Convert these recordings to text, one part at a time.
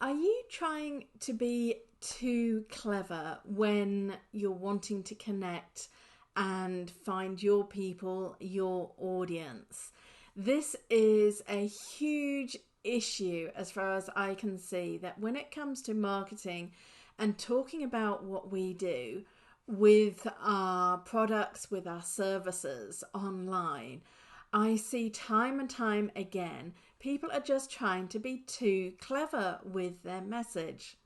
Are you trying to be too clever when you're wanting to connect and find your people, your audience? This is a huge issue as far as I can see, that when it comes to marketing and talking about what we do with our products, with our services online, I see time and time again, people are just trying to be too clever with their message.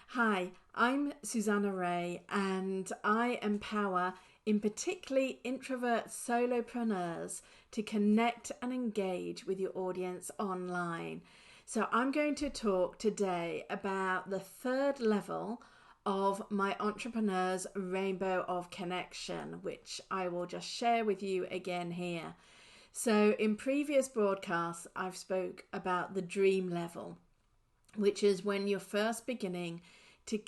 Hi, I'm Susanna Reay, and I empower in particularly introvert solopreneurs to connect and engage with your audience online. So I'm going to talk today about the third level of my entrepreneur's rainbow of connection, which I will just share with you again here. So in previous broadcasts, I've spoke about the dream level, which is when you're first beginning to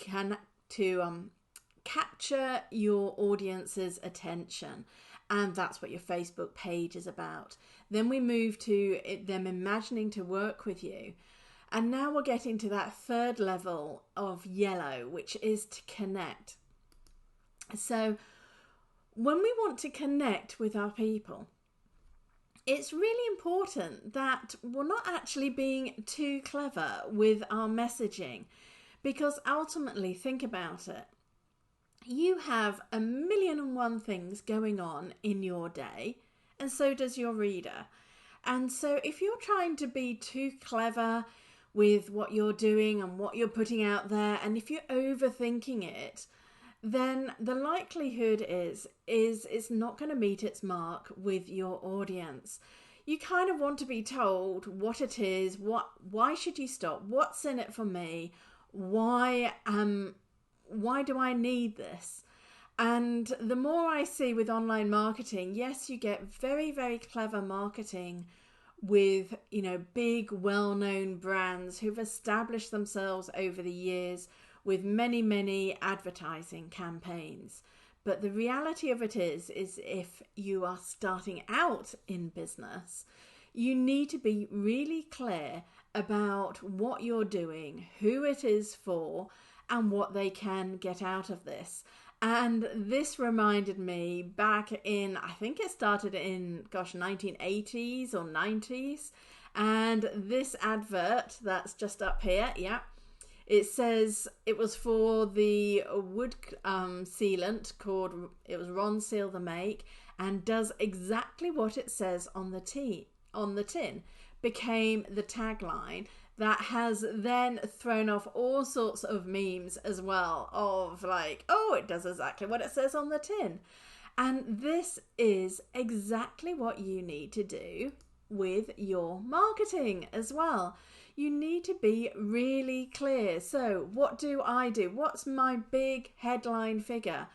capture your audience's attention. And that's what your Facebook page is about. Then we move to them imagining to work with you. And now we're getting to that third level of yellow, which is to connect. So when we want to connect with our people, it's really important that we're not actually being too clever with our messaging, because ultimately, think about it. You have 1,000,001 things going on in your day, and so does your reader. And so if you're trying to be too clever with what you're doing and what you're putting out there, and if you're overthinking it, then the likelihood is it's not going to meet its mark with your audience. You kind of want to be told what it is, why should you stop, what's in it for me, why do I need this? And the more I see with online marketing, yes, you get very, very clever marketing with, big, well-known brands who've established themselves over the years with many, many advertising campaigns. But the reality of it is if you are starting out in business, you need to be really clear about what you're doing, who it is for, and what they can get out of this. And this reminded me back in, I think it started in, 1980s or 90s. And this advert that's just up here, it says it was for the wood sealant it was Ron Seal the Make, and does exactly what it says on the tin, became the tagline that has then thrown off all sorts of memes as well, of like, oh, it does exactly what it says on the tin. And this is exactly what you need to do with your marketing as well. You need to be really clear. So what do I do? What's my big headline figure?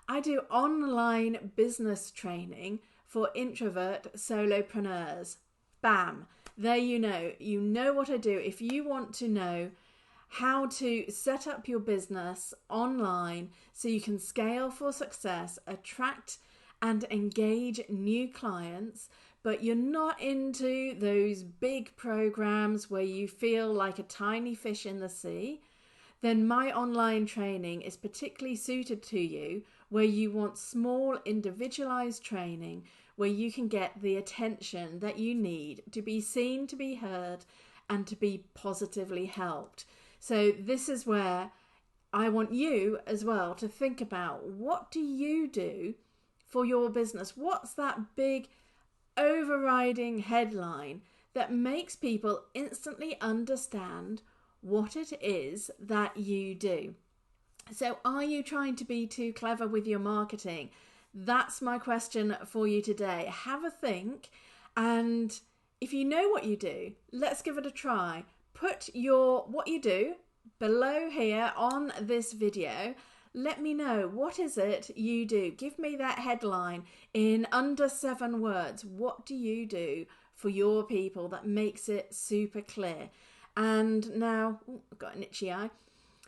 I do online business training for introvert solopreneurs. Bam. There you know what I do. If you want to know how to set up your business online so you can scale for success, attract and engage new clients, but you're not into those big programs where you feel like a tiny fish in the sea, then my online training is particularly suited to you, where you want small individualized training where you can get the attention that you need to be seen, to be heard, and to be positively helped. So this is where I want you as well to think about, what do you do for your business? What's that big overriding headline that makes people instantly understand what it is that you do? So are you trying to be too clever with your marketing? That's my question for you today. Have a think, and if you know what you do, let's give it a try. Put what you do below here on this video. Let me know, what is it you do? Give me that headline in under 7 words. What do you do for your people that makes it super clear? And now, I've got an itchy eye.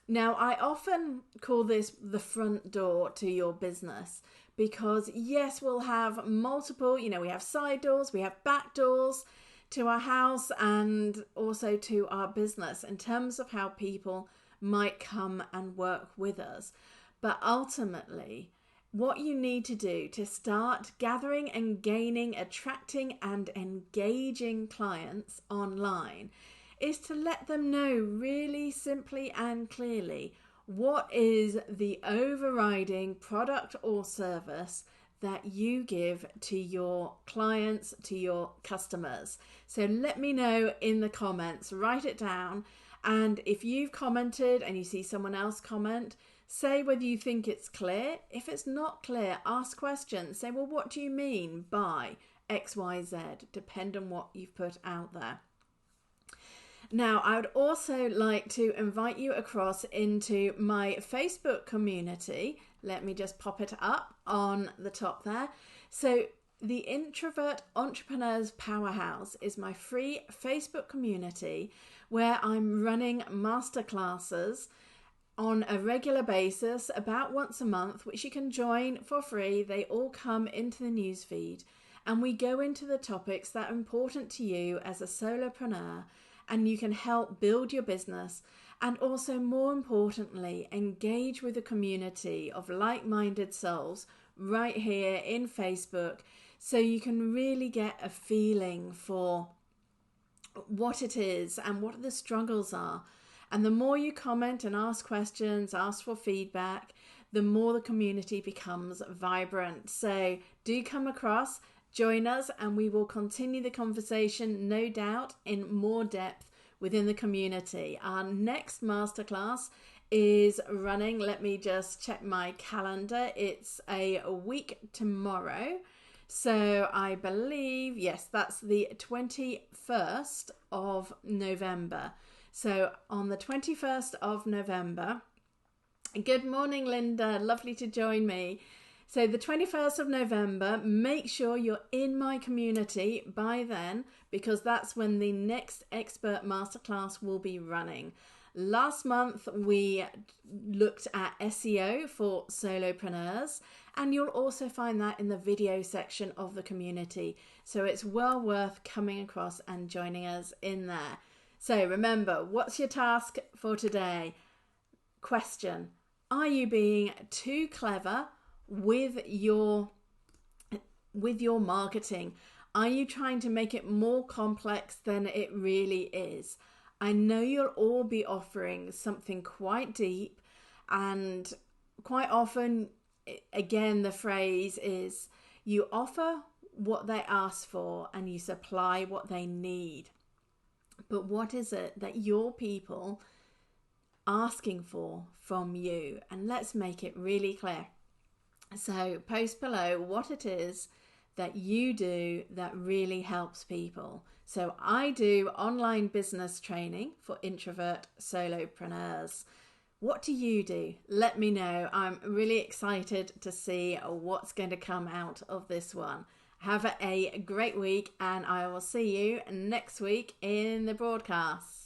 Now, I often call this the front door to your business, because yes, we'll have multiple, we have side doors, we have back doors to our house and also to our business in terms of how people might come and work with us. But ultimately, what you need to do to start gathering and gaining, attracting and engaging clients online is to let them know really simply and clearly what is the overriding product or service that you give to your clients, to your customers. So let me know in the comments, write it down. And if you've commented and you see someone else comment, say whether you think it's clear. If it's not clear, ask questions. Say, well, what do you mean by X, Y, Z? Depend on what you've put out there. Now, I would also like to invite you across into my Facebook community. Let me just pop it up on the top there. So the Introvert Entrepreneurs Powerhouse is my free Facebook community where I'm running masterclasses on a regular basis, about once a month, which you can join for free. They all come into the newsfeed, and we go into the topics that are important to you as a solopreneur, and you can help build your business and also, more importantly, engage with a community of like-minded souls right here in Facebook, so you can really get a feeling for what it is and what the struggles are. And the more you comment and ask questions, ask for feedback, the more the community becomes vibrant. So do come across, join us, and we will continue the conversation, no doubt, in more depth within the community. Our next masterclass is running. Let me just check my calendar. It's a week tomorrow. So I believe, yes, that's the 21st of November. So on the 21st of November, good morning, Linda. Lovely to join me. So the 21st of November, make sure you're in my community by then, because that's when the next expert masterclass will be running. Last month, we looked at SEO for solopreneurs, and you'll also find that in the video section of the community. So it's well worth coming across and joining us in there. So remember, what's your task for today? Question: are you being too clever with your marketing? Are you trying to make it more complex than it really is? I know you'll all be offering something quite deep, and quite often, again, the phrase is you offer what they ask for and you supply what they need. But what is it that your people asking for from you? And let's make it really clear. So post below what it is that you do that really helps people. So I do online business training for introvert solopreneurs. What do you do? Let me know. I'm really excited to see what's going to come out of this one. Have a great week, and I will see you next week in the broadcast.